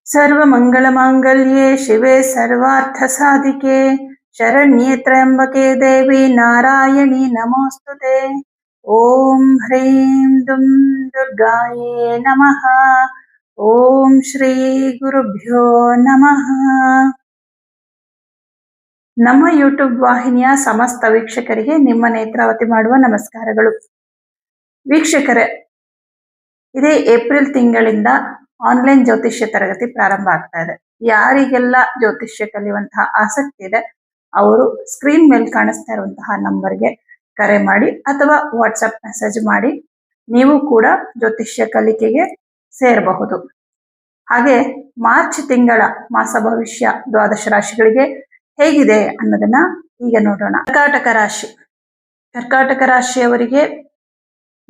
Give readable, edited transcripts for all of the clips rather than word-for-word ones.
सर्वमङ्गलमाङ्गल्ये शिवे सर्वार्थसाधिके शरण्ये त्र्यम्बके देवी नारायणी नमोऽस्तुते। ॐ ह्रीं दुं दुर्गाये नमः। ಓಂ ಶ್ರೀ ಗುರುಭ್ಯೋ ನಮಃ. ನಮ್ಮ ಯೂಟ್ಯೂಬ್ ವಾಹಿನಿಯ ಸಮಸ್ತ ವೀಕ್ಷಕರಿಗೆ ನಿಮ್ಮ ನೇತ್ರಾವತಿ ಮಾಡುವ ನಮಸ್ಕಾರಗಳು. ವೀಕ್ಷಕರೇ, ಇದೇ ಏಪ್ರಿಲ್ ತಿಂಗಳಿಂದ ಆನ್ಲೈನ್ ಜ್ಯೋತಿಷ್ಯ ತರಗತಿ ಪ್ರಾರಂಭ ಆಗ್ತಾ ಇದೆ. ಯಾರಿಗೆಲ್ಲ ಜ್ಯೋತಿಷ್ಯ ಕಲಿಯುವಂತಹ ಆಸಕ್ತಿ ಇದೆ ಅವರು ಸ್ಕ್ರೀನ್ ಮೇಲೆ ಕಾಣಿಸ್ತಾ ಇರುವಂತಹ ನಂಬರ್ಗೆ ಕರೆ ಮಾಡಿ ಅಥವಾ ವಾಟ್ಸಪ್ ಮೆಸೇಜ್ ಮಾಡಿ ನೀವು ಕೂಡ ಜ್ಯೋತಿಷ್ಯ ಕಲಿಕೆಗೆ ಸೇರಬಹುದು. ಹಾಗೆ ಮಾರ್ಚ್ ತಿಂಗಳ ಮಾಸ ಭವಿಷ್ಯ ದ್ವಾದಶ ರಾಶಿಗಳಿಗೆ ಹೇಗಿದೆ ಅನ್ನೋದನ್ನ ಈಗ ನೋಡೋಣ. ಕರ್ಕಾಟಕ ರಾಶಿಯವರಿಗೆ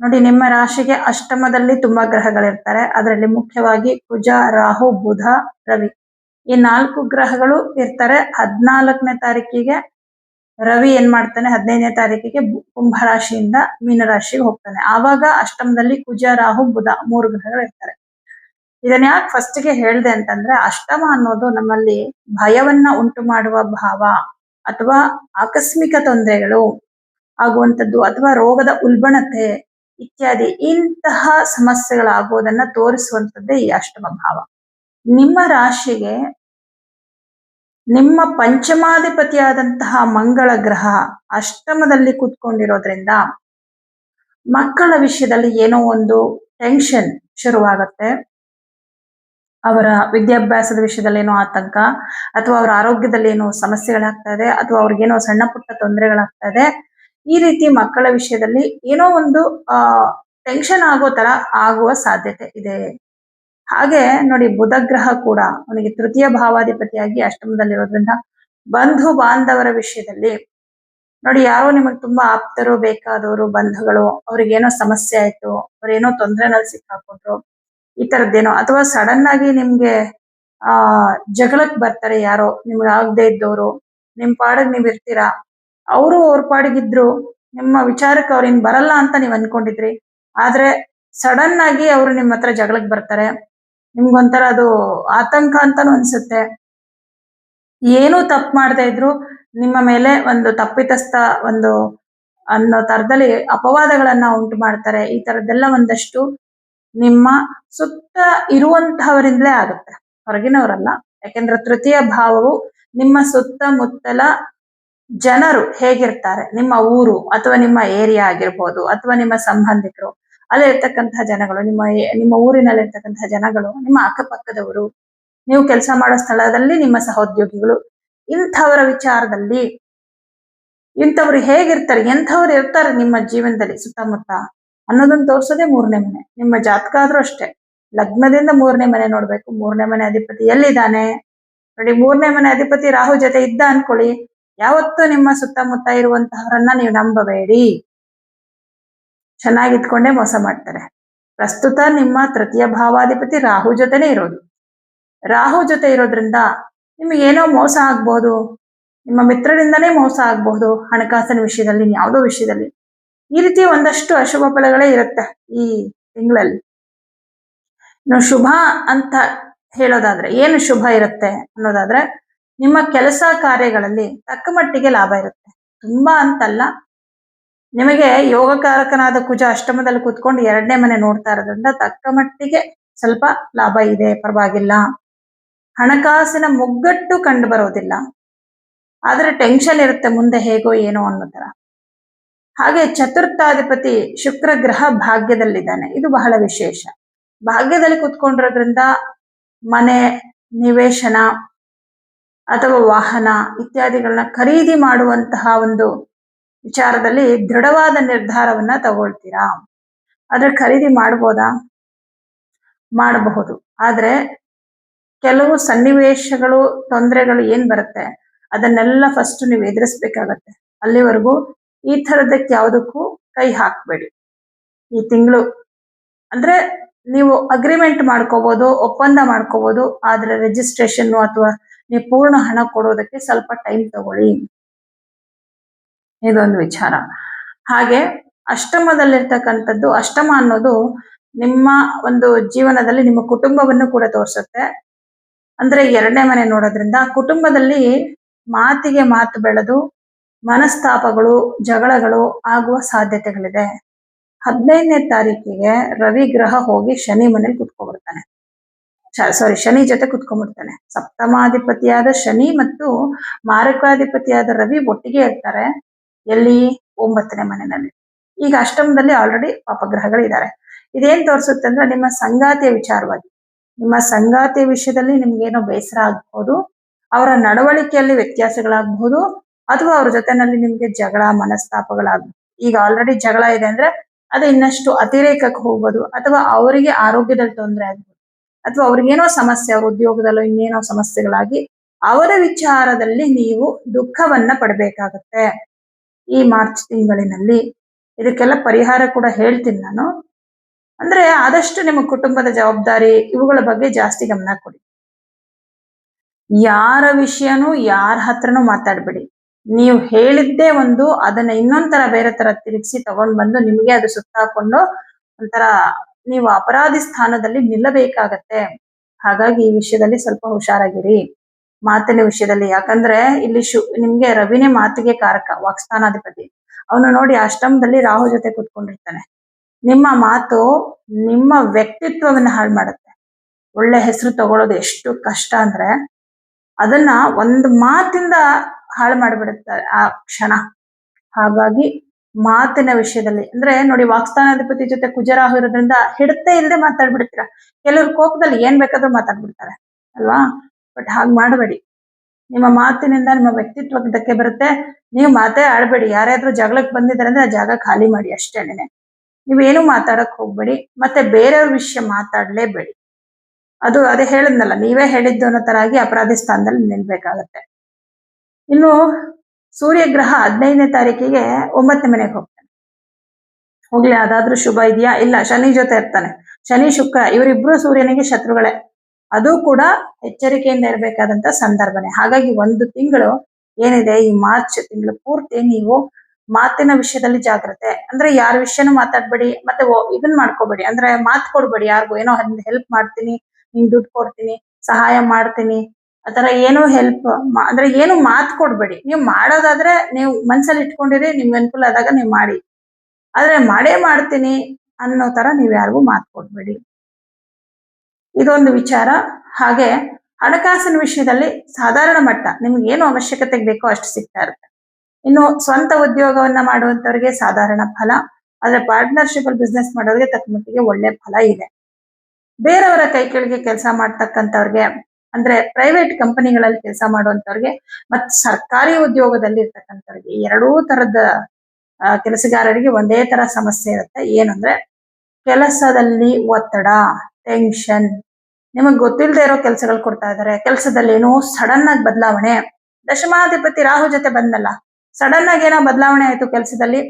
ನೋಡಿ, ನಿಮ್ಮ ರಾಶಿಗೆ ಅಷ್ಟಮದಲ್ಲಿ ತುಂಬಾ ಗ್ರಹಗಳಿರ್ತಾರೆ. ಅದರಲ್ಲಿ ಮುಖ್ಯವಾಗಿ ಕುಜ, ರಾಹು, ಬುಧ, ರವಿ ಈ 4 ಗ್ರಹಗಳು ಇರ್ತಾರೆ. 14ನೇ ತಾರೀಕಿಗೆ ರವಿ ಏನ್ ಮಾಡ್ತಾನೆ, 15ನೇ ತಾರೀಕಿಗೆ ಕುಂಭ ರಾಶಿಯಿಂದ ಮೀನ ರಾಶಿಗೆ ಹೋಗ್ತಾನೆ. ಆವಾಗ ಅಷ್ಟಮದಲ್ಲಿ ಕುಜ, ರಾಹು, ಬುಧ 3 ಗ್ರಹಗಳು ಇರ್ತಾರೆ. ಇದನ್ನ ಯಾಕೆ ಫಸ್ಟ್ಗೆ ಹೇಳ್ದೆ ಅಂತಂದ್ರೆ, ಅಷ್ಟಮ ಅನ್ನೋದು ನಮ್ಮಲ್ಲಿ ಭಯವನ್ನ ಉಂಟು ಮಾಡುವ ಭಾವ ಅಥವಾ ಆಕಸ್ಮಿಕ ತೊಂದರೆಗಳು ಆಗುವಂಥದ್ದು ಅಥವಾ ರೋಗದ ಉಲ್ಬಣತೆ ಇತ್ಯಾದಿ ಇಂತಹ ಸಮಸ್ಯೆಗಳಾಗುವುದನ್ನ ತೋರಿಸುವಂಥದ್ದೇ ಈ ಅಷ್ಟಮ ಭಾವ. ನಿಮ್ಮ ರಾಶಿಗೆ ನಿಮ್ಮ ಪಂಚಮಾಧಿಪತಿಯಾದಂತಹ ಮಂಗಳ ಗ್ರಹ ಅಷ್ಟಮದಲ್ಲಿ ಕೂತ್ಕೊಂಡಿರೋದ್ರಿಂದ ಮಕ್ಕಳ ವಿಷಯದಲ್ಲಿ ಏನೋ ಒಂದು ಟೆನ್ಷನ್ ಶುರುವಾಗತ್ತೆ. ಅವರ ವಿದ್ಯಾಭ್ಯಾಸದ ವಿಷಯದಲ್ಲಿ ಏನೋ ಆತಂಕ ಅಥವಾ ಅವರ ಆರೋಗ್ಯದಲ್ಲಿ ಏನೋ ಸಮಸ್ಯೆಗಳಾಗ್ತಾ ಇದೆ ಅಥವಾ ಅವ್ರಿಗೇನೋ ಸಣ್ಣ ಪುಟ್ಟ ತೊಂದರೆಗಳಾಗ್ತಾ ಇದೆ. ಈ ರೀತಿ ಮಕ್ಕಳ ವಿಷಯದಲ್ಲಿ ಏನೋ ಒಂದು ಟೆನ್ಷನ್ ಆಗೋ ತರ ಆಗುವ ಸಾಧ್ಯತೆ ಇದೆ. ಹಾಗೆ ನೋಡಿ, ಬುಧ ಗ್ರಹ ಕೂಡ ಅವನಿಗೆ ತೃತೀಯ ಭಾವಾಧಿಪತಿಯಾಗಿ ಅಷ್ಟಮದಲ್ಲಿರೋದ್ರಿಂದ ಬಂಧು ಬಾಂಧವರ ವಿಷಯದಲ್ಲಿ ನೋಡಿ, ಯಾರೋ ನಿಮಗೆ ತುಂಬಾ ಆಪ್ತರು, ಬೇಕಾದವರು, ಬಂಧುಗಳು, ಅವ್ರಿಗೇನೋ ಸಮಸ್ಯೆ ಆಯ್ತು, ಅವ್ರೇನೋ ತೊಂದರೆನಲ್ಲಿ ಸಿಕ್ಕಾಕೊಂಡ್ರು, ಈ ತರದ್ದೇನೋ ಅಥವಾ ಸಡನ್ ಆಗಿ ನಿಮ್ಗೆ ಜಗಳಕ್ ಬರ್ತಾರೆ. ಯಾರೋ ನಿಮ್ಗೆ ಆಗದೆ ಇದ್ದವರು, ನಿಮ್ ಪಾಡಿಗೆ ನೀವ್ ಇರ್ತೀರಾ, ಅವರು ಅವ್ರ ಪಾಡಿಗಿದ್ರು, ನಿಮ್ಮ ವಿಚಾರಕ್ಕೆ ಅವ್ರೇನ್ ಬರಲ್ಲ ಅಂತ ನೀವ್ ಅನ್ಕೊಂಡಿದ್ರಿ. ಆದ್ರೆ ಸಡನ್ ಆಗಿ ಅವರು ನಿಮ್ಮ ಹತ್ರ ಜಗಳಕ್ ಬರ್ತಾರೆ. ನಿಮ್ಗೊಂಥರ ಅದು ಆತಂಕ ಅಂತಾನು ಅನ್ಸುತ್ತೆ. ಏನೂ ತಪ್ಪು ಮಾಡದೇ ಇದ್ರು ನಿಮ್ಮ ಮೇಲೆ ಒಂದು ತಪ್ಪಿತಸ್ಥ ಒಂದು ಅನ್ನೋ ತರದಲ್ಲಿ ಅಪವಾದಗಳನ್ನ ಉಂಟು ಮಾಡ್ತಾರೆ. ಈ ತರದ್ದೆಲ್ಲ ಒಂದಷ್ಟು ನಿಮ್ಮ ಸುತ್ತ ಇರುವಂತಹವರಿಂದಲೇ ಆಗುತ್ತೆ, ಹೊರಗಿನವರಲ್ಲ. ಯಾಕೆಂದ್ರೆ ತೃತೀಯ ಭಾವವು ನಿಮ್ಮ ಸುತ್ತಮುತ್ತಲ ಜನರು ಹೇಗಿರ್ತಾರೆ, ನಿಮ್ಮ ಊರು ಅಥವಾ ನಿಮ್ಮ ಏರಿಯಾ ಆಗಿರ್ಬೋದು ಅಥವಾ ನಿಮ್ಮ ಸಂಬಂಧಿಕರು, ಅಲ್ಲಿ ಇರ್ತಕ್ಕಂತಹ ಜನಗಳು, ನಿಮ್ಮ ಊರಿನಲ್ಲಿ ಇರ್ತಕ್ಕಂತಹ ಜನಗಳು, ನಿಮ್ಮ ಅಕ್ಕಪಕ್ಕದವರು, ನೀವು ಕೆಲಸ ಮಾಡೋ ಸ್ಥಳದಲ್ಲಿ ನಿಮ್ಮ ಸಹೋದ್ಯೋಗಿಗಳು, ಇಂಥವರ ವಿಚಾರದಲ್ಲಿ ಇಂಥವ್ರು ಹೇಗಿರ್ತಾರೆ, ಎಂಥವ್ರು ಇರ್ತಾರೆ ನಿಮ್ಮ ಜೀವನದಲ್ಲಿ ಸುತ್ತಮುತ್ತ ಅನ್ನೋದನ್ನ ತೋರ್ಸೋದೇ 3ನೇ ಮನೆ. ನಿಮ್ಮ ಜಾತಕ ಆದ್ರೂ ಅಷ್ಟೇ, ಲಗ್ನದಿಂದ 3ನೇ ಮನೆ ನೋಡ್ಬೇಕು. 3ನೇ ಮನೆ ಅಧಿಪತಿ ಎಲ್ಲಿದ್ದಾನೆ ನೋಡಿ. 3ನೇ ಮನೆ ಅಧಿಪತಿ ರಾಹು ಜೊತೆ ಇದ್ದ ಅನ್ಕೊಳ್ಳಿ, ಯಾವತ್ತೂ ನಿಮ್ಮ ಸುತ್ತಮುತ್ತ ಇರುವಂತಹವರನ್ನ ನೀವು ನಂಬಬೇಡಿ. ಚೆನ್ನಾಗಿದ್ಕೊಂಡೇ ಮೋಸ ಮಾಡ್ತಾರೆ. ಪ್ರಸ್ತುತ ನಿಮ್ಮ ತೃತೀಯ ಭಾವಾಧಿಪತಿ ರಾಹು ಜೊತೆನೆ ಇರೋದು. ರಾಹು ಜೊತೆ ಇರೋದ್ರಿಂದ ನಿಮಗೆ ಏನೋ ಮೋಸ ಆಗ್ಬಹುದು, ನಿಮ್ಮ ಮಿತ್ರರಿಂದನೇ ಮೋಸ ಆಗ್ಬಹುದು, ಹಣಕಾಸಿನ ವಿಷಯದಲ್ಲಿ, ಯಾವುದೋ ವಿಷಯದಲ್ಲಿ. ಈ ರೀತಿ ಒಂದಷ್ಟು ಅಶುಭ ಫಲಗಳೇ ಇರುತ್ತೆ ಈ ತಿಂಗಳಲ್ಲಿ. ಇನ್ನು ಶುಭ ಅಂತ ಹೇಳೋದಾದ್ರೆ, ಏನು ಶುಭ ಇರುತ್ತೆ ಅನ್ನೋದಾದ್ರೆ, ನಿಮ್ಮ ಕೆಲಸ ಕಾರ್ಯಗಳಲ್ಲಿ ತಕ್ಕ ಮಟ್ಟಿಗೆ ಲಾಭ ಇರುತ್ತೆ. ತುಂಬಾ ಅಂತಲ್ಲ, ನಿಮಗೆ ಯೋಗಕಾರಕನಾದ ಕುಜ ಅಷ್ಟಮದಲ್ಲಿ ಕೂತ್ಕೊಂಡು 2ನೇ ಮನೆ ನೋಡ್ತಾ ಇರೋದ್ರಿಂದ ತಕ್ಕ ಮಟ್ಟಿಗೆ ಸ್ವಲ್ಪ ಲಾಭ ಇದೆ, ಪರವಾಗಿಲ್ಲ. ಹಣಕಾಸಿನ ಮುಗ್ಗಟ್ಟು ಕಂಡು ಬರೋದಿಲ್ಲ, ಆದ್ರೆ ಟೆನ್ಷನ್ ಇರುತ್ತೆ ಮುಂದೆ ಹೇಗೋ ಏನೋ ಅನ್ನೋ ತರ. ಹಾಗೆ ಚತುರ್ಥಾಧಿಪತಿ ಶುಕ್ರ ಗ್ರಹ ಭಾಗ್ಯದಲ್ಲಿದ್ದಾನೆ. ಇದು ಬಹಳ ವಿಶೇಷ. ಭಾಗ್ಯದಲ್ಲಿ ಕುತ್ಕೊಂಡಿರೋದ್ರಿಂದ ಮನೆ, ನಿವೇಶನ ಅಥವಾ ವಾಹನ ಇತ್ಯಾದಿಗಳನ್ನ ಖರೀದಿ ಮಾಡುವಂತಹ ಒಂದು ವಿಚಾರದಲ್ಲಿ ದೃಢವಾದ ನಿರ್ಧಾರವನ್ನ ತಗೊಳ್ತೀರಾ. ಆದ್ರೆ ಖರೀದಿ ಮಾಡ್ಬೋದಾ? ಮಾಡಬಹುದು. ಆದ್ರೆ ಕೆಲವು ಸನ್ನಿವೇಶಗಳು, ತೊಂದರೆಗಳು ಏನ್ ಬರುತ್ತೆ ಅದನ್ನೆಲ್ಲ ಫಸ್ಟ್ ನೀವು ಎದುರಿಸ್ಬೇಕಾಗತ್ತೆ. ಅಲ್ಲಿವರೆಗೂ ಈ ಥರದಕ್ಕೆ ಯಾವುದಕ್ಕೂ ಕೈ ಹಾಕ್ಬೇಡಿ ಈ ತಿಂಗಳು. ಅಂದ್ರೆ ನೀವು ಅಗ್ರಿಮೆಂಟ್ ಮಾಡ್ಕೋಬಹುದು, ಒಪ್ಪಂದ ಮಾಡ್ಕೋಬಹುದು, ಆದ್ರೆ ರಿಜಿಸ್ಟ್ರೇಷನ್ ಅಥವಾ ನೀವು ಪೂರ್ಣ ಹಣ ಕೊಡೋದಕ್ಕೆ ಸ್ವಲ್ಪ ಟೈಮ್ ತಗೊಳ್ಳಿ. ಇದೊಂದು ವಿಚಾರ. ಹಾಗೆ ಅಷ್ಟಮದಲ್ಲಿರ್ತಕ್ಕಂಥದ್ದು, ಅಷ್ಟಮ ಅನ್ನೋದು ನಿಮ್ಮ ಒಂದು ಜೀವನದಲ್ಲಿ ನಿಮ್ಮ ಕುಟುಂಬವನ್ನು ಕೂಡ ತೋರಿಸುತ್ತೆ. ಅಂದ್ರೆ ಎರಡನೇ ಮನೆ ನೋಡೋದ್ರಿಂದ ಕುಟುಂಬದಲ್ಲಿ ಮಾತಿಗೆ ಮಾತು ಬೆಳೆದು ಮನಸ್ತಾಪಗಳು, ಜಗಳಗಳು ಆಗುವ ಸಾಧ್ಯತೆಗಳಿದೆ. 15ನೇ ತಾರೀಕಿಗೆ ರವಿ ಗ್ರಹ ಹೋಗಿ ಶನಿ ಮನೇಲಿ ಕುತ್ಕೊಂಡ್ಬಿಡ್ತಾನೆ. ಸಾರಿ, ಶನಿ ಜೊತೆ ಕುತ್ಕೊಂಡ್ಬಿಡ್ತಾನೆ. ಸಪ್ತಮಾಧಿಪತಿಯಾದ ಶನಿ ಮತ್ತು ಮಾರಕಾಧಿಪತಿಯಾದ ರವಿ ಒಟ್ಟಿಗೆ ಇರ್ತಾರೆ. ಎಲ್ಲಿ? 9ನೇ ಮನೆಯಲ್ಲಿ. ಈಗ ಅಷ್ಟಮದಲ್ಲಿ ಆಲ್ರೆಡಿ ಪಾಪಗ್ರಹಗಳಿದ್ದಾರೆ. ಇದೇನ್ ತೋರಿಸುತ್ತೆ ಅಂದ್ರೆ ನಿಮ್ಮ ಸಂಗಾತಿಯ ವಿಚಾರವಾಗಿ, ನಿಮ್ಮ ಸಂಗಾತಿಯ ವಿಷಯದಲ್ಲಿ ನಿಮ್ಗೇನೋ ಬೇಸರ ಆಗ್ಬಹುದು, ಅವರ ನಡವಳಿಕೆಯಲ್ಲಿ ವ್ಯತ್ಯಾಸಗಳಾಗಬಹುದು, ಅಥವಾ ಅವ್ರ ಜೊತೆನಲ್ಲಿ ನಿಮ್ಗೆ ಜಗಳ ಮನಸ್ತಾಪಗಳಾಗಬಹುದು. ಈಗ ಆಲ್ರೆಡಿ ಜಗಳ ಇದೆ ಅಂದ್ರೆ ಅದು ಇನ್ನಷ್ಟು ಅತಿರೇಕಕ್ಕೆ ಹೋಗ್ಬೋದು, ಅಥವಾ ಅವರಿಗೆ ಆರೋಗ್ಯದಲ್ಲಿ ತೊಂದರೆ ಆಗ್ಬೋದು, ಅಥವಾ ಅವ್ರಿಗೇನೋ ಸಮಸ್ಯೆ, ಅವ್ರ ಉದ್ಯೋಗದಲ್ಲೋ ಇನ್ನೇನೋ ಸಮಸ್ಯೆಗಳಾಗಿ ಅವರ ವಿಚಾರದಲ್ಲಿ ನೀವು ದುಃಖವನ್ನ ಪಡಬೇಕಾಗತ್ತೆ ಈ ಮಾರ್ಚ್ ತಿಂಗಳಿನಲ್ಲಿ. ಇದಕ್ಕೆಲ್ಲ ಪರಿಹಾರ ಕೂಡ ಹೇಳ್ತೀನಿ ನಾನು. ಅಂದ್ರೆ ಆದಷ್ಟು ನಿಮ್ಮ ಕುಟುಂಬದ ಜವಾಬ್ದಾರಿ ಇವುಗಳ ಬಗ್ಗೆ ಜಾಸ್ತಿ ಗಮನ ಕೊಡಿ. ಯಾರ ವಿಷಯನೂ ಯಾರ ಹತ್ರನೂ ಮಾತಾಡ್ಬೇಡಿ. ನೀವು ಹೇಳಿದ್ದೇ ಒಂದು, ಅದನ್ನ ಇನ್ನೊಂದ್ ಬೇರೆ ತರ ತಿರುಗಿಸಿ ತಗೊಂಡ್ ಬಂದು ನಿಮ್ಗೆ ಅದು ಸುತ್ತಾಕೊಂಡು ಒಂಥರ ನೀವು ಅಪರಾಧಿ ಸ್ಥಾನದಲ್ಲಿ ನಿಲ್ಲಬೇಕಾಗತ್ತೆ. ಹಾಗಾಗಿ ಈ ವಿಷಯದಲ್ಲಿ ಸ್ವಲ್ಪ ಹುಷಾರಾಗಿರಿ ಮಾತಿನ ವಿಷಯದಲ್ಲಿ. ಯಾಕಂದ್ರೆ ಇಲ್ಲಿ ನಿಮ್ಗೆ ರವಿನೇ ಮಾತಿಗೆ ಕಾರಕ, ವಾಕ್ಸ್ಥಾನಾಧಿಪತಿ. ಅವನು ನೋಡಿ ಅಷ್ಟಮದಲ್ಲಿ ರಾಹು ಜೊತೆ ಕುತ್ಕೊಂಡಿರ್ತಾನೆ. ನಿಮ್ಮ ಮಾತು ನಿಮ್ಮ ವ್ಯಕ್ತಿತ್ವವನ್ನ ಹಾಳು ಮಾಡುತ್ತೆ. ಒಳ್ಳೆ ಹೆಸರು ತಗೊಳ್ಳೋದು ಎಷ್ಟು ಕಷ್ಟ ಅಂದ್ರೆ ಅದನ್ನ ಒಂದು ಮಾತಿಂದ ಹಾಳು ಮಾಡಿಬಿಡುತ್ತೆ ಆ ಕ್ಷಣ. ಹಾಗಾಗಿ ಮಾತಿನ ವಿಷಯದಲ್ಲಿ ಅಂದ್ರೆ ನೋಡಿ, ವಾಕ್ಸ್ಥಾನಾಧಿಪತಿ ಜೊತೆ ಕುಜರಾಹು ಇರೋದ್ರಿಂದ ಹಿಡತೆ ಇಲ್ಲದೆ ಮಾತಾಡ್ಬಿಡ್ತೀರ. ಕೆಲವ್ರು ಕೋಪದಲ್ಲಿ ಏನ್ ಬೇಕಾದ್ರೂ ಮಾತಾಡ್ಬಿಡ್ತಾರೆ ಅಲ್ವಾ? ಬಟ್ ಹಾಗೆ ಮಾಡಬೇಡಿ. ನಿಮ್ಮ ಮಾತಿನಿಂದ ನಿಮ್ಮ ವ್ಯಕ್ತಿತ್ವಕ್ಕೆ ಧಕ್ಕೆ ಬರುತ್ತೆ. ನೀವು ಮಾತೇ ಆಡ್ಬೇಡಿ. ಯಾರಾದ್ರೂ ಜಗಳಕ್ಕೆ ಬಂದಿದ್ದಾರೆ ಅಂದ್ರೆ ಆ ಜಾಗ ಖಾಲಿ ಮಾಡಿ ಅಷ್ಟೇನೆ. ನೀವೇನು ಮಾತಾಡಕ್ ಹೋಗ್ಬೇಡಿ, ಮತ್ತೆ ಬೇರೆಯವ್ರ ವಿಷಯ ಮಾತಾಡ್ಲೇಬೇಡಿ. ಅದೇ ಹೇಳಿದ್ನಲ್ಲ, ನೀವೇ ಹೇಳಿದ್ದು ಅನ್ನೋ ತರ ಆಗಿ ಅಪರಾಧಿ ಸ್ಥಾನದಲ್ಲಿ ನಿಲ್ಬೇಕಾಗತ್ತೆ. ಇನ್ನು ಸೂರ್ಯಗ್ರಹ 15ನೇ ತಾರೀಕಿಗೆ 9ನೇ ಮನೆಗೆ ಹೋಗ್ತಾನೆ. ಹೋಗ್ಲಿ, ಅದಾದ್ರೂ ಶುಭ ಇದೆಯಾ? ಇಲ್ಲ, ಶನಿ ಜೊತೆ ಇರ್ತಾನೆ. ಶನಿ ಶುಕ್ರ ಇವರಿಬ್ರು ಸೂರ್ಯನಿಗೆ ಶತ್ರುಗಳೇ. ಅದು ಕೂಡ ಎಚ್ಚರಿಕೆಯಿಂದ ಇರಬೇಕಾದಂತ ಸಂದರ್ಭನೆ. ಹಾಗಾಗಿ ಒಂದು ತಿಂಗಳು ಏನಿದೆ, ಈ ಮಾರ್ಚ್ ತಿಂಗಳು ಪೂರ್ತಿ ನೀವು ಮಾತಿನ ವಿಷಯದಲ್ಲಿ ಜಾಗ್ರತೆ. ಅಂದ್ರೆ ಯಾರ ವಿಷಯನೂ ಮಾತಾಡ್ಬೇಡಿ, ಮತ್ತೆ ಇದನ್ ಮಾಡ್ಕೋಬೇಡಿ, ಅಂದ್ರೆ ಮಾತು ಕೊಡ್ಬೇಡಿ ಯಾರಿಗೂ. ಏನೋ ಹೆಲ್ಪ್ ಮಾಡ್ತೀನಿ, ನಿಂಗೆ ದುಡ್ಡು ಕೊಡ್ತೀನಿ, ಸಹಾಯ ಮಾಡ್ತೀನಿ, ಆತರ ಏನೋ ಹೆಲ್ಪ್ ಅಂದ್ರೆ ಏನು ಮಾತು ಕೊಡ್ಬೇಡಿ. ನೀವು ಮಾಡೋದಾದ್ರೆ ನೀವು ಮನ್ಸಲ್ಲಿ ಇಟ್ಕೊಂಡಿರಿ, ನಿಮ್ಗೆ ಅನುಕೂಲ ಆದಾಗ ನೀವು ಮಾಡಿ. ಆದ್ರೆ ಮಾಡೇ ಮಾಡ್ತೀನಿ ಅನ್ನೋ ತರ ನೀವ್ ಯಾರಿಗೂ ಮಾತು ಕೊಡ್ಬೇಡಿ. ಇದೊಂದು ವಿಚಾರ. ಹಾಗೆ ಹಣಕಾಸಿನ ವಿಷಯದಲ್ಲಿ ಸಾಧಾರಣ ಮಟ್ಟ ನಿಮ್ಗೆ ಏನು ಅವಶ್ಯಕತೆಗೆ ಬೇಕೋ ಅಷ್ಟು ಸಿಗ್ತಾ ಇರುತ್ತೆ. ಇನ್ನು ಸ್ವಂತ ಉದ್ಯೋಗವನ್ನ ಮಾಡುವಂತವ್ರಿಗೆ ಸಾಧಾರಣ ಫಲ, ಆದ್ರೆ ಪಾರ್ಟ್ನರ್ಶಿಪ್ ಅಲ್ಲಿ ಬಿಸ್ನೆಸ್ ಮಾಡೋರಿಗೆ ತಕ್ಕ ಮಟ್ಟಿಗೆ ಒಳ್ಳೆ ಫಲ ಇದೆ. ಬೇರೆಯವರ ಕೈ ಕೆಳಗೆ ಕೆಲಸ ಮಾಡ್ತಕ್ಕಂಥವ್ರಿಗೆ, ಅಂದ್ರೆ ಪ್ರೈವೇಟ್ ಕಂಪನಿಗಳಲ್ಲಿ ಕೆಲಸ ಮಾಡುವಂತವ್ರಿಗೆ ಮತ್ತು ಸರ್ಕಾರಿ ಉದ್ಯೋಗದಲ್ಲಿ ಇರ್ತಕ್ಕಂಥವ್ರಿಗೆ, ಎರಡೂ ತರದ ಕೆಲಸಗಾರರಿಗೆ ಒಂದೇ ತರ ಸಮಸ್ಯೆ ಇರುತ್ತೆ. ಏನಂದ್ರೆ ಕೆಲಸದಲ್ಲಿ ಒತ್ತಡ, ಟೆನ್ಷನ್, ನಿಮಗ್ ಗೊತ್ತಿಲ್ಲದೆ ಇರೋ ಕೆಲಸಗಳು ಕೊಡ್ತಾ ಇದಾರೆ, ಕೆಲಸದಲ್ಲಿ ಏನೋ ಸಡನ್ ಆಗಿ ಬದಲಾವಣೆ. ದಶಮಾಧಿಪತಿ ರಾಹು ಜೊತೆ ಬಂದಲ್ಲ, ಸಡನ್ ಆಗಿ ಏನೋ ಬದಲಾವಣೆ ಆಯ್ತು ಕೆಲಸದಲ್ಲಿ,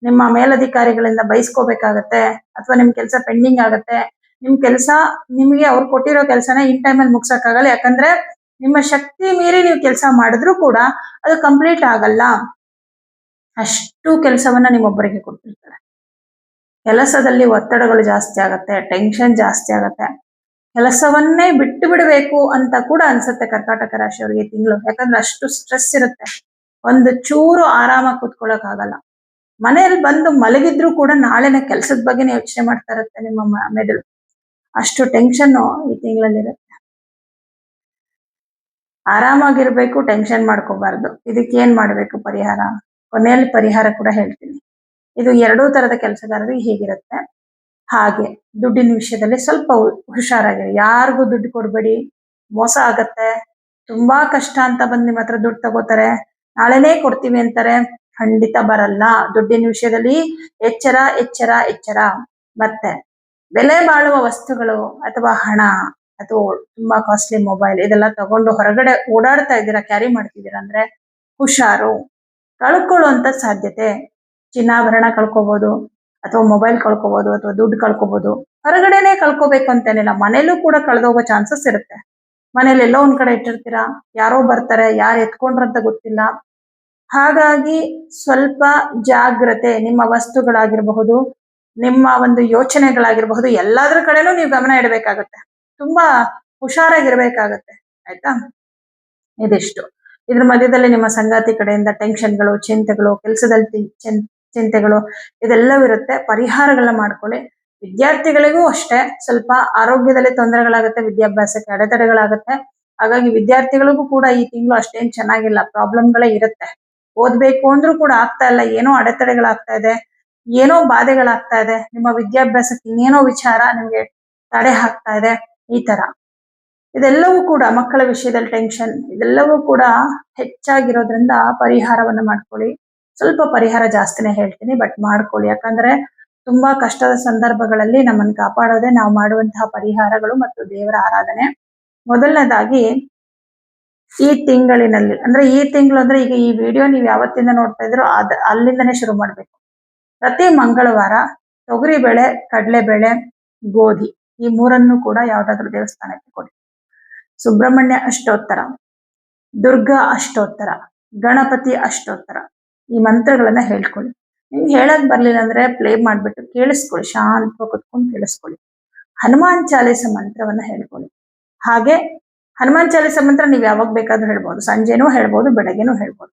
ನಿಮ್ಮ ಮೇಲಧಿಕಾರಿಗಳಿಂದ ಬಯಸ್ಕೋಬೇಕಾಗತ್ತೆ, ಅಥವಾ ನಿಮ್ ಕೆಲಸ ಪೆಂಡಿಂಗ್ ಆಗತ್ತೆ. ನಿಮ್ ಕೆಲಸ ನಿಮ್ಗೆ ಅವ್ರು ಕೊಟ್ಟಿರೋ ಕೆಲಸನ ಇನ್ ಟೈಮಲ್ಲಿ ಮುಗ್ಸಕ್ಕಾಗಲ್ಲ. ಯಾಕಂದ್ರೆ ನಿಮ್ಮ ಶಕ್ತಿ ಮೀರಿ ನೀವು ಕೆಲಸ ಮಾಡಿದ್ರು ಕೂಡ ಅದು ಕಂಪ್ಲೀಟ್ ಆಗಲ್ಲ. ಅಷ್ಟು ಕೆಲಸವನ್ನ ನಿಮ್ಮೊಬ್ಬರಿಗೆ ಕೊಟ್ಟಿರ್ತಾರೆ. ಕೆಲಸದಲ್ಲಿ ಒತ್ತಡಗಳು ಜಾಸ್ತಿ ಆಗತ್ತೆ, ಟೆನ್ಷನ್ ಜಾಸ್ತಿ ಆಗತ್ತೆ. ಕೆಲಸವನ್ನೇ ಬಿಟ್ಟು ಬಿಡಬೇಕು ಅಂತ ಕೂಡ ಅನ್ಸುತ್ತೆ ಕರ್ಕಾಟಕ ರಾಶಿಯವರಿಗೆ ತಿಂಗಳು. ಯಾಕಂದ್ರೆ ಅಷ್ಟು ಸ್ಟ್ರೆಸ್ ಇರುತ್ತೆ, ಒಂದು ಚೂರು ಆರಾಮಾಗಿ ಕೂತ್ಕೊಳ್ಳಕ್ ಆಗಲ್ಲ. ಮನೆಯಲ್ಲಿ ಬಂದು ಮಲಗಿದ್ರು ಕೂಡ ನಾಳೆನ ಕೆಲಸದ ಬಗ್ಗೆನೇ ಯೋಚನೆ ಮಾಡ್ತಾ ಇರುತ್ತೆ ನಿಮ್ಮ ಮೆದುಳು. ಅಷ್ಟು ಟೆನ್ಷನ್ ಈ ತಿಂಗಳಲ್ಲಿರುತ್ತೆ. ಆರಾಮಾಗಿರ್ಬೇಕು, ಟೆನ್ಷನ್ ಮಾಡ್ಕೋಬಾರ್ದು. ಇದಕ್ಕೆ ಏನ್ ಮಾಡ್ಬೇಕು ಪರಿಹಾರ? ಕೊನೆಯಲ್ಲಿ ಪರಿಹಾರ ಕೂಡ ಹೇಳ್ತೀನಿ. ಇದು ಎರಡೂ ತರದ ಕೆಲಸಗಾರರಿಗೆ ಹೀಗಿರುತ್ತೆ. ಹಾಗೆ ದುಡ್ಡಿನ ವಿಷಯದಲ್ಲಿ ಸ್ವಲ್ಪ ಹುಷಾರಾಗಿರಿ. ಯಾರಿಗೂ ದುಡ್ಡು ಕೊಡ್ಬೇಡಿ, ಮೋಸ ಆಗತ್ತೆ. ತುಂಬಾ ಕಷ್ಟ ಅಂತ ಬಂದು ನಿಮ್ಮ ಹತ್ರ ದುಡ್ಡು ತಗೋತಾರೆ, ನಾಳೆನೇ ಕೊಡ್ತೀವಿ ಅಂತಾರೆ, ಖಂಡಿತ ಬರಲ್ಲ. ದುಡ್ಡಿನ ವಿಷಯದಲ್ಲಿ ಎಚ್ಚರ ಎಚ್ಚರ ಎಚ್ಚರ. ಮತ್ತೆ ಬೆಲೆ ಬಾಳುವ ವಸ್ತುಗಳು ಅಥವಾ ಹಣ ಅಥವಾ ತುಂಬಾ ಕಾಸ್ಟ್ಲಿ ಮೊಬೈಲ್ ಇದೆಲ್ಲ ತಗೊಂಡು ಹೊರಗಡೆ ಓಡಾಡ್ತಾ ಇದ್ದೀರಾ, ಕ್ಯಾರಿ ಮಾಡ್ತಿದ್ದೀರಾ ಅಂದ್ರೆ ಹುಷಾರು. ಕಳ್ಕೊಳ್ಳುವಂತ ಸಾಧ್ಯತೆ, ಚಿನ್ನಾಭರಣ ಕಳ್ಕೊಬಹುದು, ಅಥವಾ ಮೊಬೈಲ್ ಕಳ್ಕೊಬಹುದು, ಅಥವಾ ದುಡ್ಡು ಕಳ್ಕೊಬಹುದು. ಹೊರಗಡೆನೆ ಕಳ್ಕೊಬೇಕು ಅಂತೇನಿಲ್ಲ, ಮನೇಲೂ ಕೂಡ ಕಳೆದೋಗೋ ಚಾನ್ಸಸ್ ಇರುತ್ತೆ. ಮನೇಲಿ ಎಲ್ಲೋ ಒಂದ್ ಕಡೆ ಇಟ್ಟಿರ್ತೀರಾ, ಯಾರೋ ಬರ್ತಾರೆ, ಯಾರು ಎತ್ಕೊಂಡ್ರಂತ ಗೊತ್ತಿಲ್ಲ. ಹಾಗಾಗಿ ಸ್ವಲ್ಪ ಜಾಗ್ರತೆ. ನಿಮ್ಮ ವಸ್ತುಗಳಾಗಿರಬಹುದು, ನಿಮ್ಮ ಒಂದು ಯೋಚನೆಗಳಾಗಿರಬಹುದು, ಎಲ್ಲಾದ್ರ ಕಡೆನೂ ನೀವು ಗಮನ ಇಡಬೇಕಾಗುತ್ತೆ. ತುಂಬಾ ಹುಷಾರಾಗಿರ್ಬೇಕಾಗತ್ತೆ. ಆಯ್ತಾ? ಇದಿಷ್ಟು. ಇದ್ರ ಮಧ್ಯದಲ್ಲಿ ನಿಮ್ಮ ಸಂಗಾತಿ ಕಡೆಯಿಂದ ಟೆನ್ಷನ್ಗಳು, ಚಿಂತೆಗಳು, ಕೆಲಸದಲ್ಲಿ ಚಿಂತೆಗಳು ಇದೆಲ್ಲವೂ ಇರುತ್ತೆ. ಪರಿಹಾರಗಳನ್ನ ಮಾಡ್ಕೊಳ್ಳಿ. ವಿದ್ಯಾರ್ಥಿಗಳಿಗೂ ಅಷ್ಟೇ ಸ್ವಲ್ಪ ಆರೋಗ್ಯದಲ್ಲಿ ತೊಂದರೆಗಳಾಗುತ್ತೆ, ವಿದ್ಯಾಭ್ಯಾಸಕ್ಕೆ ಅಡೆತಡೆಗಳಾಗುತ್ತೆ. ಹಾಗಾಗಿ ವಿದ್ಯಾರ್ಥಿಗಳಿಗೂ ಕೂಡ ಈ ತಿಂಗಳು ಅಷ್ಟೇನ್ ಚೆನ್ನಾಗಿಲ್ಲ, ಪ್ರಾಬ್ಲಮ್ಗಳೇ ಇರುತ್ತೆ. ಓದ್ಬೇಕು ಅಂದ್ರೂ ಕೂಡ ಆಗ್ತಾ ಇಲ್ಲ, ಏನೋ ಅಡೆತಡೆಗಳಾಗ್ತಾ ಇದೆ, ಏನೋ ಬಾಧೆಗಳಾಗ್ತಾ ಇದೆ, ನಿಮ್ಮ ವಿದ್ಯಾಭ್ಯಾಸಕ್ಕೆ ಇನ್ನೇನೋ ವಿಚಾರ ನಿಮ್ಗೆ ತಡೆ ಹಾಕ್ತಾ ಇದೆ, ಈ ತರ. ಇದೆಲ್ಲವೂ ಕೂಡ ಮಕ್ಕಳ ವಿಷಯದಲ್ಲಿ ಟೆನ್ಷನ್, ಇದೆಲ್ಲವೂ ಕೂಡ ಹೆಚ್ಚಾಗಿರೋದ್ರಿಂದ ಪರಿಹಾರವನ್ನ ಮಾಡ್ಕೊಳ್ಳಿ. ಸ್ವಲ್ಪ ಪರಿಹಾರ ಜಾಸ್ತಿನೇ ಹೇಳ್ತೀನಿ, ಬಟ್ ಮಾಡ್ಕೊಳ್ಳಿ. ಯಾಕಂದ್ರೆ ತುಂಬಾ ಕಷ್ಟದ ಸಂದರ್ಭಗಳಲ್ಲಿ ನಮ್ಮನ್ನು ಕಾಪಾಡೋದೇ ನಾವು ಮಾಡುವಂತಹ ಪರಿಹಾರಗಳು ಮತ್ತು ದೇವರ ಆರಾಧನೆ. ಮೊದಲನೇದಾಗಿ ಈ ತಿಂಗಳಿನಲ್ಲಿ ಅಂದ್ರೆ ಈ ತಿಂಗಳು ಅಂದ್ರೆ ಈಗ ಈ ವಿಡಿಯೋ ನೀವು ಯಾವತ್ತಿಂದ ನೋಡ್ತಾ ಇದ್ರೋ ಅಲ್ಲಿಂದನೇ ಶುರು ಮಾಡ್ಬೇಕು. ಪ್ರತಿ ಮಂಗಳವಾರ ತೊಗರಿಬೇಳೆ, ಕಡಲೆಬೇಳೆ, ಗೋಧಿ ಈ ಮೂರನ್ನು ಕೂಡ ಯಾವ್ದಾದ್ರು ದೇವಸ್ಥಾನಕ್ಕೆ ಕೊಡಿ. ಸುಬ್ರಹ್ಮಣ್ಯ ಅಷ್ಟೋತ್ತರ, ದುರ್ಗಾ ಅಷ್ಟೋತ್ತರ, ಗಣಪತಿ ಅಷ್ಟೋತ್ತರ ಈ ಮಂತ್ರಗಳನ್ನ ಹೇಳ್ಕೊಳ್ಳಿ. ನಿಮ್ಗೆ ಹೇಳಕ್ ಬರ್ಲಿಲ್ಲ ಅಂದ್ರೆ ಪ್ಲೇ ಮಾಡ್ಬಿಟ್ಟು ಕೇಳಿಸ್ಕೊಳ್ಳಿ, ಶಾಂತವಾಗಿ ಕುತ್ಕೊಂಡು ಕೇಳಿಸ್ಕೊಳ್ಳಿ. ಹನುಮಾನ್ ಚಾಲೀಸ ಮಂತ್ರವನ್ನ ಹೇಳ್ಕೊಳ್ಳಿ. ಹಾಗೆ ಹನುಮಾನ್ ಚಾಲೀಸ ಮಂತ್ರ ನೀವು ಯಾವಾಗ ಬೇಕಾದ್ರೂ ಹೇಳ್ಬೋದು, ಸಂಜೆನೂ ಹೇಳ್ಬೋದು, ಬೆಳಗ್ಗೆನೂ ಹೇಳ್ಬೋದು.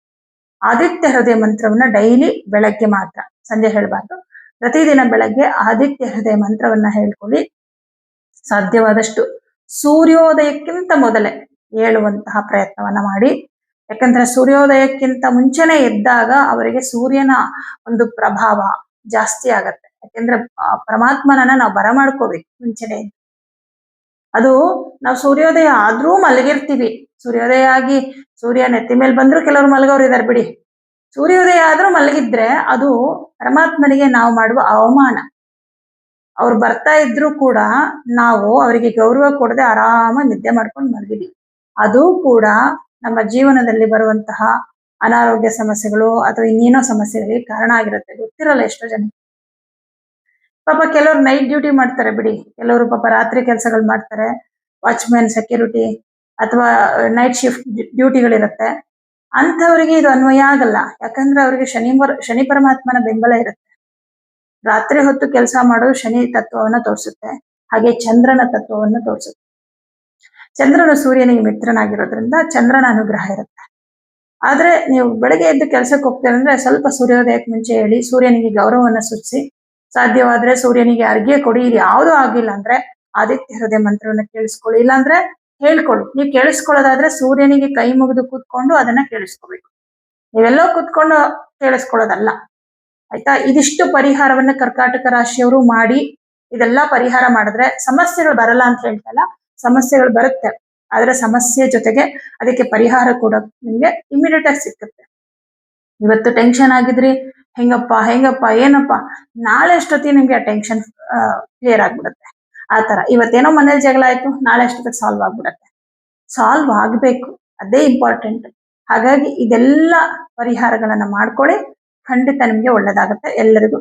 ಆದಿತ್ಯ ಹೃದಯ ಮಂತ್ರವನ್ನ ಡೈಲಿ ಬೆಳಗ್ಗೆ ಮಾತ್ರ, ಸಂಜೆ ಹೇಳ್ಬಾರ್ದು. ಪ್ರತಿದಿನ ಬೆಳಗ್ಗೆ ಆದಿತ್ಯ ಹೃದಯ ಮಂತ್ರವನ್ನ ಹೇಳ್ಕೊಳ್ಳಿ. ಸಾಧ್ಯವಾದಷ್ಟು ಸೂರ್ಯೋದಯಕ್ಕಿಂತ ಮೊದಲೇ ಏಳುವಂತಹ ಪ್ರಯತ್ನವನ್ನ ಮಾಡಿ. ಯಾಕಂದ್ರೆ ಸೂರ್ಯೋದಯಕ್ಕಿಂತ ಮುಂಚೆನೆ ಎದ್ದಾಗ ಅವರಿಗೆ ಸೂರ್ಯನ ಒಂದು ಪ್ರಭಾವ ಜಾಸ್ತಿ ಆಗತ್ತೆ. ಯಾಕೆಂದ್ರೆ ಪರಮಾತ್ಮನನ್ನ ನಾವು ಬರಮಾಡ್ಕೋಬೇಕು ಮುಂಚೆನೆ. ಅದು ನಾವು ಸೂರ್ಯೋದಯ ಆದ್ರೂ ಮಲಗಿರ್ತೀವಿ. ಸೂರ್ಯೋದಯ ಆಗಿ ಸೂರ್ಯ ನೆತ್ತಿ ಮೇಲೆ ಬಂದ್ರು ಕೆಲವರು ಮಲಗೋರು ಇದಾರೆ ಬಿಡಿ. ಸೂರ್ಯೋದಯ ಆದ್ರೂ ಮಲಗಿದ್ರೆ ಅದು ಪರಮಾತ್ಮನಿಗೆ ನಾವು ಮಾಡುವ ಅವಮಾನ. ಅವ್ರು ಬರ್ತಾ ಇದ್ರು ಕೂಡ ನಾವು ಅವರಿಗೆ ಗೌರವ ಕೊಡದೆ ಆರಾಮಾಗಿ ನಿದ್ದೆ ಮಾಡ್ಕೊಂಡು ಮಲಗಿದೀವಿ. ಅದು ಕೂಡ ನಮ್ಮ ಜೀವನದಲ್ಲಿ ಬರುವಂತಹ ಅನಾರೋಗ್ಯ ಸಮಸ್ಯೆಗಳು ಅಥವಾ ಇನ್ನೇನೋ ಸಮಸ್ಯೆಗಳಿಗೆ ಕಾರಣ ಆಗಿರುತ್ತೆ. ಗೊತ್ತಿರಲ್ಲ ಎಷ್ಟೋ ಜನ. ಪಾಪ ಕೆಲವರು ನೈಟ್ ಡ್ಯೂಟಿ ಮಾಡ್ತಾರೆ ಬಿಡಿ, ಕೆಲವರು ಪಾಪ ರಾತ್ರಿ ಕೆಲಸಗಳು ಮಾಡ್ತಾರೆ, ವಾಚ್ಮ್ಯಾನ್, ಸೆಕ್ಯೂರಿಟಿ ಅಥವಾ ನೈಟ್ ಶಿಫ್ಟ್ ಡ್ಯೂಟಿಗಳಿರುತ್ತೆ. ಅಂಥವರಿಗೆ ಇದು ಅನ್ವಯ ಆಗಲ್ಲ. ಯಾಕಂದ್ರೆ ಅವರಿಗೆ ಶನಿ ಪರಮಾತ್ಮನ ಬೆಂಬಲ ಇರುತ್ತೆ. ರಾತ್ರಿ ಹೊತ್ತು ಕೆಲಸ ಮಾಡೋದು ಶನಿ ತತ್ವವನ್ನ ತೋರಿಸುತ್ತೆ, ಹಾಗೆ ಚಂದ್ರನ ತತ್ವವನ್ನು ತೋರಿಸುತ್ತೆ. ಚಂದ್ರನು ಸೂರ್ಯನಿಗೆ ಮಿತ್ರನಾಗಿರೋದ್ರಿಂದ ಚಂದ್ರನ ಅನುಗ್ರಹ ಇರುತ್ತೆ. ಆದ್ರೆ ನೀವು ಬೆಳಗ್ಗೆ ಎದ್ದು ಕೆಲಸಕ್ಕೆ ಹೋಗ್ತೀರ ಅಂದ್ರೆ ಸ್ವಲ್ಪ ಸೂರ್ಯೋದಯಕ್ಕೆ ಮುಂಚೆ ಹೇಳಿ, ಸೂರ್ಯನಿಗೆ ಗೌರವವನ್ನ ಸೂಚಿಸಿ, ಸಾಧ್ಯವಾದ್ರೆ ಸೂರ್ಯನಿಗೆ ಅರ್ಘ್ಯ ಕೊಡಿ. ಇದು ಯಾವುದೂ ಆಗಿಲ್ಲ ಅಂದ್ರೆ ಆದಿತ್ಯ ಹೃದಯ ಮಂತ್ರವನ್ನ ಕೇಳಿಸ್ಕೊಳ್ಳಿ. ಇಲ್ಲಾಂದ್ರೆ ಹೇಳ್ಕೊಳ್ಳಿ. ನೀವು ಕೇಳಿಸ್ಕೊಳ್ಳೋದಾದ್ರೆ ಸೂರ್ಯನಿಗೆ ಕೈ ಮುಗಿದು ಕೂತ್ಕೊಂಡು ಅದನ್ನ ಕೇಳಿಸ್ಕೋಬೇಕು. ನೀವೆಲ್ಲೋ ಕೂತ್ಕೊಂಡು ಕೇಳಿಸ್ಕೊಳ್ಳೋದಲ್ಲ. ಆಯ್ತಾ? ಇದಿಷ್ಟು ಪರಿಹಾರವನ್ನ ಕರ್ಕಾಟಕ ರಾಶಿಯವರು ಮಾಡಿ, ಇದೆಲ್ಲ ಪರಿಹಾರ ಮಾಡಿದ್ರೆ ಸಮಸ್ಯೆಗಳು ಬರಲ್ಲ ಅಂತ ಹೇಳ್ತಲ್ಲ, ಸಮಸ್ಯೆಗಳು ಬರುತ್ತೆ. ಆದ್ರೆ ಸಮಸ್ಯೆ ಜೊತೆಗೆ ಅದಕ್ಕೆ ಪರಿಹಾರ ಕೂಡ ನಿಮ್ಗೆ ಇಮಿಡಿಯೇಟ್ ಆಗಿ ಸಿಕ್ಕುತ್ತೆ. ಇವತ್ತು ಟೆನ್ಷನ್ ಆಗಿದ್ರಿ, ಹೆಂಗಪ್ಪ ಏನಪ್ಪ, ನಾಳೆ ಅಷ್ಟೊತ್ತಿಗೆ ನಿಮ್ಗೆ ಆ ಟೆನ್ಷನ್ ಕ್ಲಿಯರ್ ಆಗ್ಬಿಡುತ್ತೆ. ಆತರ ಇವತ್ತೇನೋ ಮನೇಲಿ ಜಗಳ ಆಯ್ತು, ನಾಳೆ ಅಷ್ಟೊತ್ತಿಗೆ ಸಾಲ್ವ್ ಆಗ್ಬಿಡತ್ತೆ. ಸಾಲ್ವ್ ಆಗ್ಬೇಕು, ಅದೇ ಇಂಪಾರ್ಟೆಂಟ್. ಹಾಗಾಗಿ ಇದೆಲ್ಲ ಪರಿಹಾರಗಳನ್ನ ಮಾಡ್ಕೊಳ್ಳಿ, ಖಂಡಿತ ನಿಮ್ಗೆ ಒಳ್ಳೇದಾಗುತ್ತೆ. ಎಲ್ಲರಿಗೂ